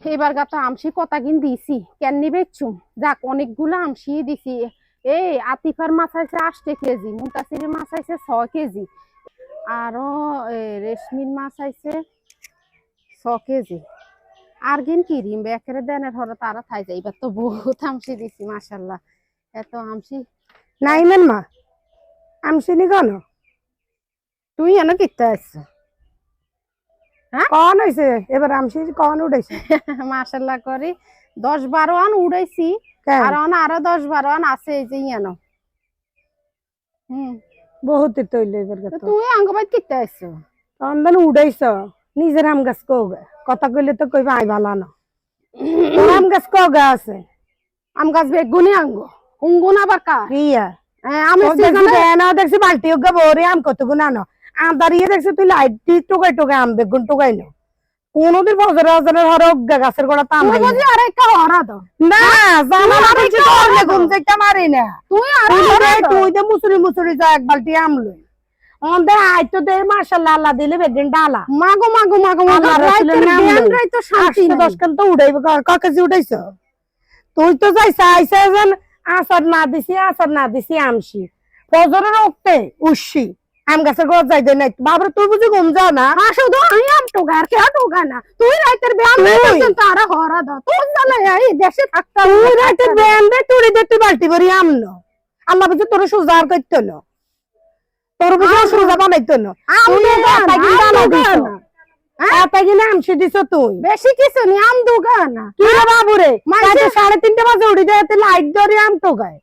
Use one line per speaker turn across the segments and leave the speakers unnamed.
এবার গা তো আমসি কতা কিন দিছি কেন বেচছুম যাক অনেকগুলো আমসি দিছি। এই আতিফার মাছ আছে 8 কেজি, মুনতাসিরের মাছ আছে 6 কেজি, আরো রেশমির মাছ আছে 6 কেজি। আর গিন কি রিম বেকেরে দেনের হলো তারা থাই যায়। এবার তো বহুত আমসি দিছি মাশাআল্লাহ। এত আমসি
নাইমেন মা আমসি নি কেন
তুই এনে কিতে আসছ? হ্যাঁ
কন হয়েছে এবার আমসি কন উঠেছে
মাশাআল্লাহ করি 10-12 আন উড়াইছি। আর আরো 10-12 আন আছে এই যে ইয়ানো।
বহুত তৈল এবার
তুই আঙ্গবাই কিতে আসছ?
তন্দন উড়াইছ নিজের আম গাছ কোগে কথা কইলে তো কইবা আই ভালা না তোর আম গাছ কোগা আছে
আম গাছ বেগুনি আঙ্গ হুঙ্গুন আবার কা
ইয়া
আমি
না দেখছি বালতি ওগা বরে আম কত গুণ আনো আম দাঁড়িয়ে দেখছি তুই লাইট দি টোকাই টোকাই আম বেগুন টোকাই নো কোনদিন বছরে বছরে হর ওগা গাছের গোড়া তাম
তুই বুঝি আরে কা হরা দাও
না জানা না বলছি তোর বেগুন যেটা মারি না
তুই আরে
তুই দে মুসুরি মুসুরি যা এক বালতি আম লই ওন্দে আই তো দে মাশাআল্লাহ আল্লাহ দিলে বেদিন ডালা
মাগো মাগো মাগো মাগো রাই তো শান্তি
10 কান তো উড়াইব কাকে উড়াইছ তুই তো যাইছ আইছে যেন আসার না দিছি আমসি ফজরের ওক্তে উশি আম গাছের গোড়া যাই দে নাই বাবার তুই বুঝি ঘুম যাও না
শুধু আমি আম টোগার কে টোগা না তুই রাইতের বেয়ান দিছিস তারা হরা দাও তুই জানা এই দেশে থাকতা
তুই রাইতের বেয়ান দে তুই দে তুই বালতি ভরি আম ন আল্লাহ বুঝি তোর সুজার কইতো না তোর বুঝি সুজা বানাইতো না তুই এটা কিনা না দিছ এটা কিনা আমসি দিছ তুই
বেশি কিছু নি আম দুগা না
কি রে বাবু রে 3:30 বাজে উড়ি যায় লাইট ধরে আম টোগায়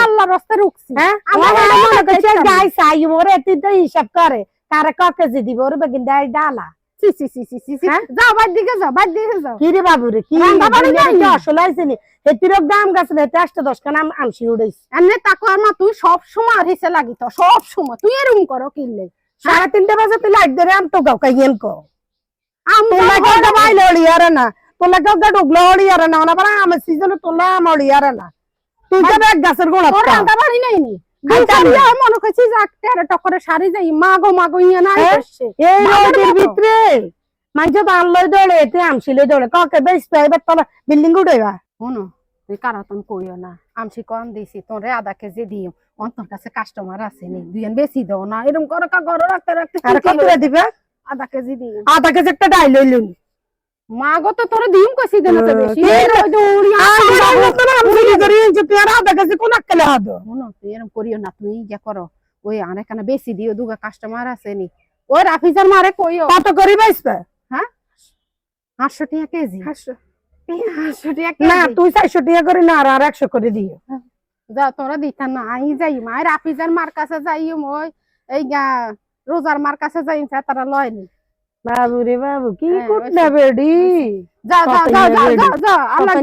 আল্লাহ রাস্তা রুকছি
গাই সাই ওরে তুই তো হিসাব করে কারে ক কেজি দিব ওরে বেগিন দেয় ডালা
সি সি সি সি সি যাও বাদ দিকে যাও
কি রে বাবু রে কি আসলে আইছিনি এতির দাম গাছ রেতে 8-10 খান আমসি উড়াইছি
এনে তাকো আর মা তুই সব সময় আর হিসে লাগি তো সব সময় তুই এরকম করো কিনলে
3:30 বাজে তুই লাইট ধরে আম টোগাও কাইয়েন কো
আম
তোলা গা বাইল হলিয়ার না তোলা গা ডুগলা হলিয়ার না না বারা আম সিজন তোলা আম হলিয়ার না তুই তো এক গাছের গোড়া
তোর আদা বাড়ি নাই নি মনে করছি যে একটা টকরে শাড়ি যাই মাগো ইয়া না আসছে
এই রোদের ভিতরে মাইজা বান লই দড়ে এতে আমসি লই দড়ে কাকে বেশ পাইবে তোলা বিল্ডিং উড়াইবা
শুনো তুই কারাতন কইও না আমসি কম দিছি তোরে আধা কেজি দিও অন্তর কাছে কাস্টমার আছে নি দুইজন বেশি দাও না এরকম করে কা ঘর রাখতে
আর কত দিবে
আধা কেজি দিও
আধা কেজি একটা ডাই লইলুন
মাগো তো তোরে দিম কইছি দেনা তো বেশি এই দৌড়ি
আমসি করি যে তুই আর আধা কেজি কোন আক্কেলে হাদো
শুনো তুই এরকম করিও না তুই যা করো ওই আরেকখানা বেশি দিও দুগা কাস্টমার আছে নি ওই রাফিজার মারে কইও
কত করি বাইসবে
হ্যাঁ 800 টাকা কেজি 800 টাকা
না তুই 400 টাকা করে না আর 100 করে দিও
যা তোরা দিতা না আই যাই মা রাফিজার মার কাছে যাইও মই এই রোজার মার কাছে যাই তারা লয়নি
বাবু রে বাবু কি কুটনা বেডি
যা আল্লাহ